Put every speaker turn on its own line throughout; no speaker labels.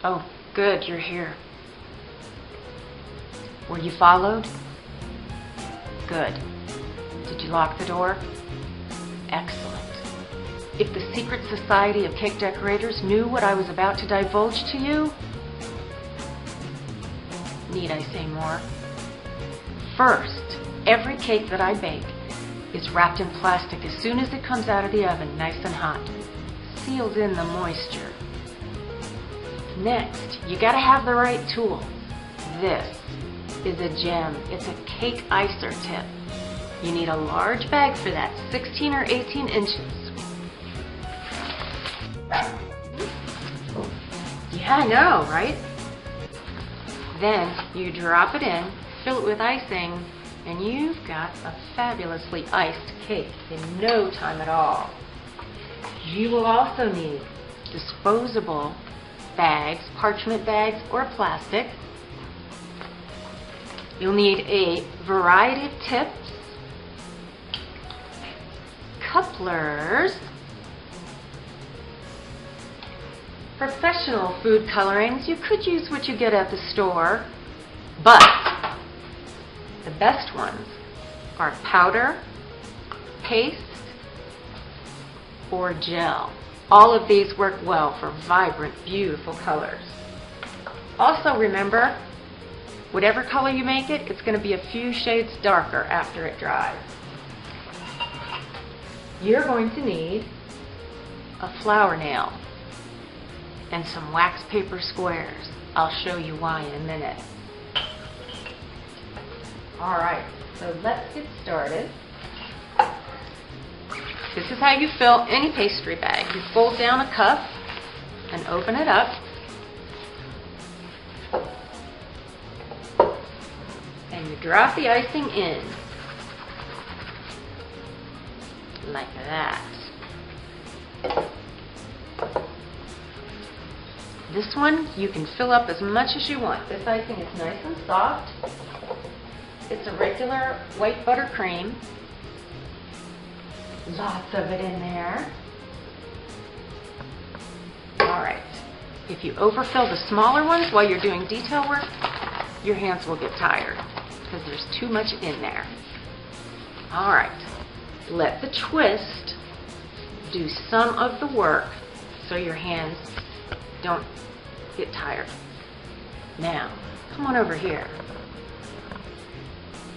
Oh, good, you're here. Were you followed? Good. Did you lock the door? Excellent. If the secret society of cake decorators knew what I was about to divulge to you, need I say more? First, every cake that I bake is wrapped in plastic as soon as it comes out of the oven, nice and hot. Seals in the moisture. Next, you gotta have the right tools. This is a gem. It's a cake icer tip. You need a large bag for that, 16 or 18 inches. Yeah, I know, right? Then you drop it in, fill it with icing, and you've got a fabulously iced cake in no time at all. You will also need disposable bags, parchment bags, or plastic. You'll need a variety of tips, couplers, professional food colorings. You could use what you get at the store, but the best ones are powder, paste, or gel. All of these work well for vibrant, beautiful colors. Also remember, whatever color you make it, it's going to be a few shades darker after it dries. You're going to need a flour nail and some wax paper squares. I'll show you why in a minute. Alright, so let's get started. This is how you fill any pastry bag. You fold down a cup and open it up. And you drop the icing in. Like that. This one you can fill up as much as you want. This icing is nice and soft. It's a regular white buttercream. Lots of it in there. Alright, if you overfill the smaller ones while you're doing detail work, your hands will get tired because there's too much in there. Alright, let the twist do some of the work so your hands don't get tired. Now, come on over here.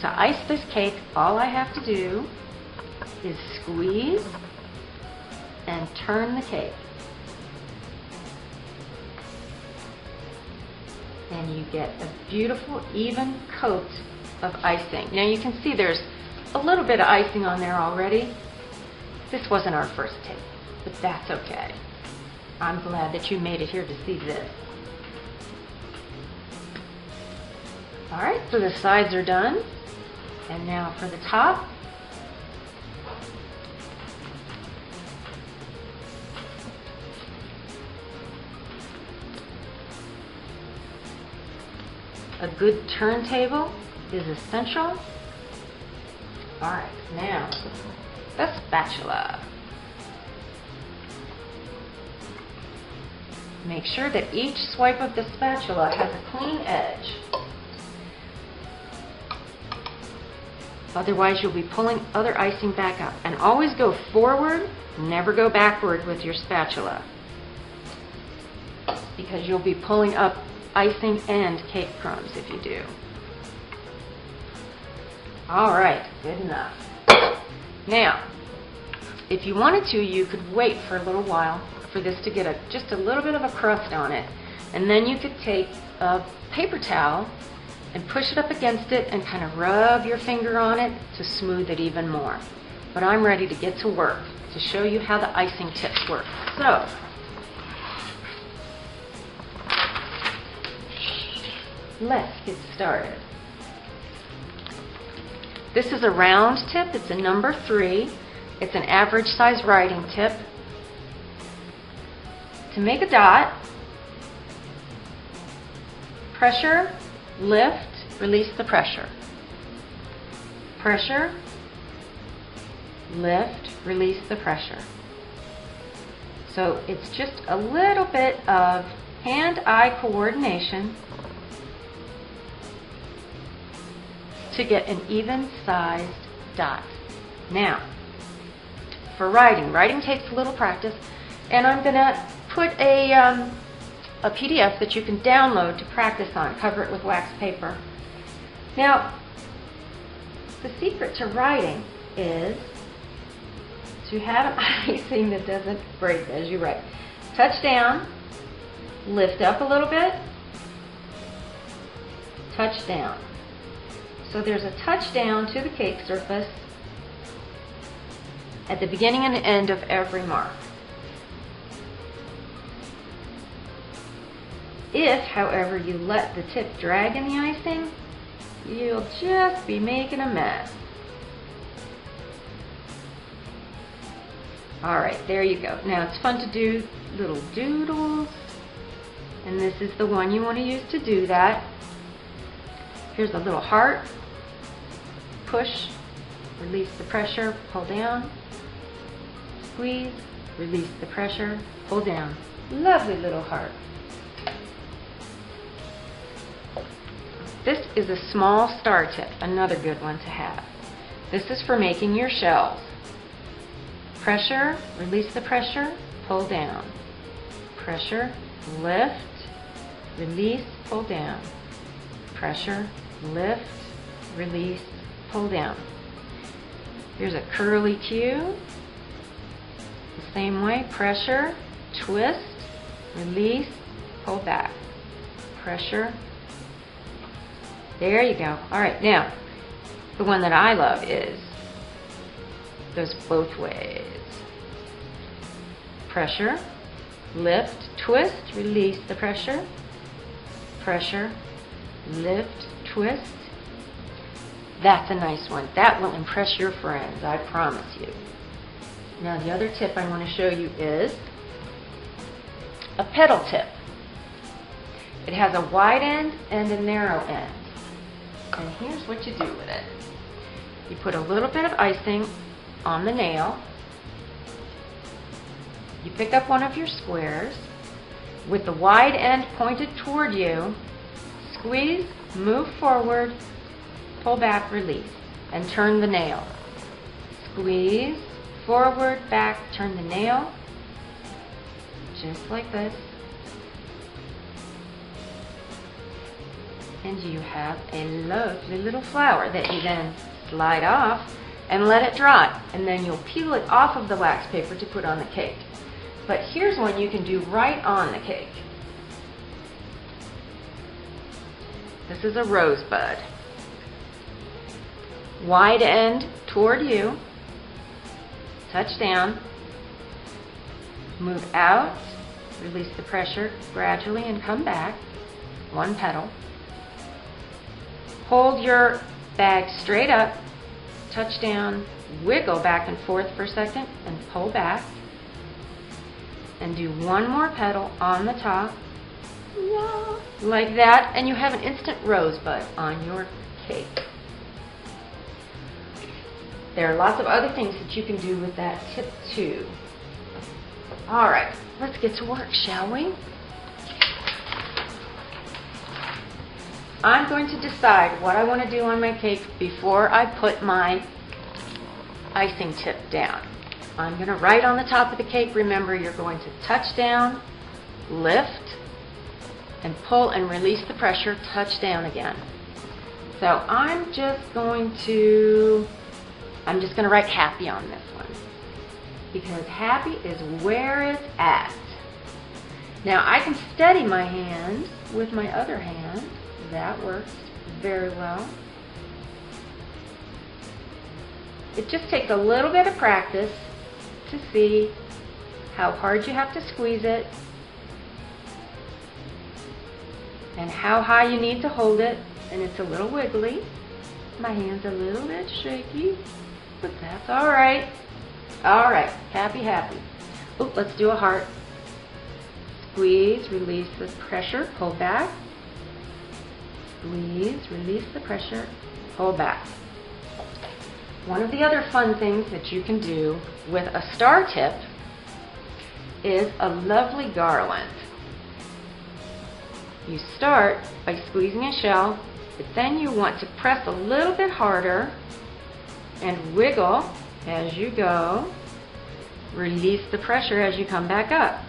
To ice this cake, all I have to do is squeeze and turn the cake. And you get a beautiful, even coat of icing. Now you can see there's a little bit of icing on there already. This wasn't our first take, but that's okay. I'm glad that you made it here to see this. Alright, so the sides are done. And now for the top. A good turntable is essential. Alright, now the spatula. Make sure that each swipe of the spatula has a clean edge. Otherwise you'll be pulling other icing back up. And always go forward, never go backward with your spatula, because you'll be pulling up icing and cake crumbs if you do. Alright, good enough. Now, if you wanted to, you could wait for a little while for this to get just a little bit of a crust on it. And then you could take a paper towel and push it up against it and kind of rub your finger on it to smooth it even more. But I'm ready to get to work to show you how the icing tips work. So, let's get started. This is a round tip. It's a number 3. It's an average size writing tip. To make a dot, pressure, lift, release the pressure. Pressure, lift, release the pressure. So it's just a little bit of hand-eye coordination to get an even-sized dot. Now, for writing takes a little practice, and I'm going to put a PDF that you can download to practice on. Cover it with wax paper. Now, the secret to writing is to have an icing that doesn't break as you write. Touch down, lift up a little bit, touch down. So there's a touch down to the cake surface at the beginning and end of every mark. If, however, you let the tip drag in the icing, you'll just be making a mess. Alright, there you go. Now it's fun to do little doodles, and this is the one you want to use to do that. Here's a little heart. Push, release the pressure, pull down, squeeze, release the pressure, pull down. Lovely little heart. This is a small star tip, another good one to have. This is for making your shells. Pressure, release the pressure, pull down. Pressure, lift, release, pull down. Pressure, lift, release, pull down. Here's a curly Q. The same way, pressure, twist, release, pull back. Pressure. There you go. Alright, now, the one that I love goes both ways. Pressure, lift, twist, release the pressure. Pressure, lift, twist. That's a nice one. That will impress your friends, I promise you. Now the other tip I want to show you is a petal tip. It has a wide end and a narrow end. And here's what you do with it. You put a little bit of icing on the nail. You pick up one of your squares with the wide end pointed toward you. Squeeze, move forward, pull back, release, and turn the nail. Squeeze, forward, back, turn the nail, just like this. And you have a lovely little flower that you then slide off and let it dry. And then you'll peel it off of the wax paper to put on the cake. But here's one you can do right on the cake. This is a rosebud. Wide end toward you. Touch down. Move out. Release the pressure gradually and come back. One petal. Hold your bag straight up. Touch down. Wiggle back and forth for a second and pull back. And do one more petal on the top. Like that, and you have an instant rosebud on your cake. There are lots of other things that you can do with that tip too. Alright, let's get to work, shall we? I'm going to decide what I want to do on my cake before I put my icing tip down. I'm going to write on the top of the cake. Remember, you're going to touch down, lift, and pull and release the pressure, touch down again. So I'm just going to write happy on this one, because happy is where it's at. Now I can steady my hand with my other hand. That works very well. It just takes a little bit of practice to see how hard you have to squeeze it and how high you need to hold it. And it's a little wiggly. My hand's a little bit shaky, but that's alright. Alright, happy, happy. Oh, let's do a heart. Squeeze, release the pressure, pull back. Squeeze, release the pressure, pull back. One of the other fun things that you can do with a star tip is a lovely garland. You start by squeezing a shell, but then you want to press a little bit harder and wiggle as you go. Release the pressure as you come back up.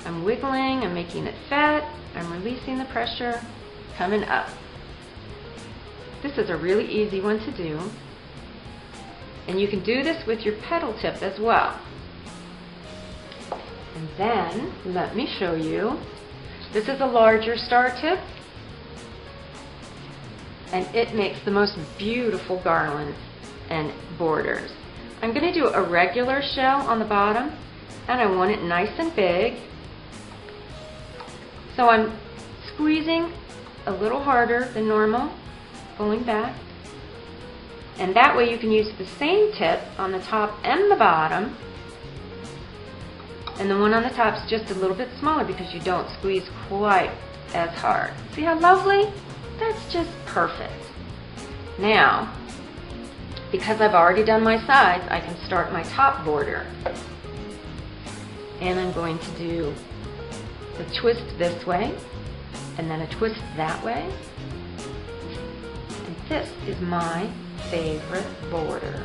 I'm wiggling, I'm making it fat, I'm releasing the pressure, coming up. This is a really easy one to do. And you can do this with your petal tip as well. And then, let me show you. This is a larger star tip, and it makes the most beautiful garlands and borders. I'm going to do a regular shell on the bottom, and I want it nice and big. So I'm squeezing a little harder than normal, pulling back. And that way you can use the same tip on the top and the bottom. And the one on the top is just a little bit smaller because you don't squeeze quite as hard. See how lovely? That's just perfect. Now, because I've already done my sides, I can start my top border. And I'm going to do a twist this way, and then a twist that way. And this is my favorite border.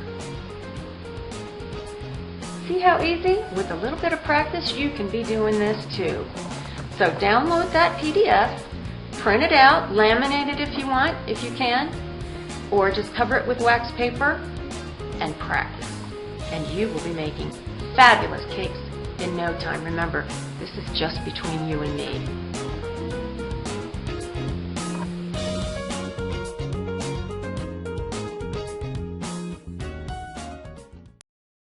See how easy? With a little bit of practice, you can be doing this too. So download that PDF, print it out, laminate it if you want, if you can, or just cover it with wax paper and practice. And you will be making fabulous cakes in no time. Remember, this is just between you and me.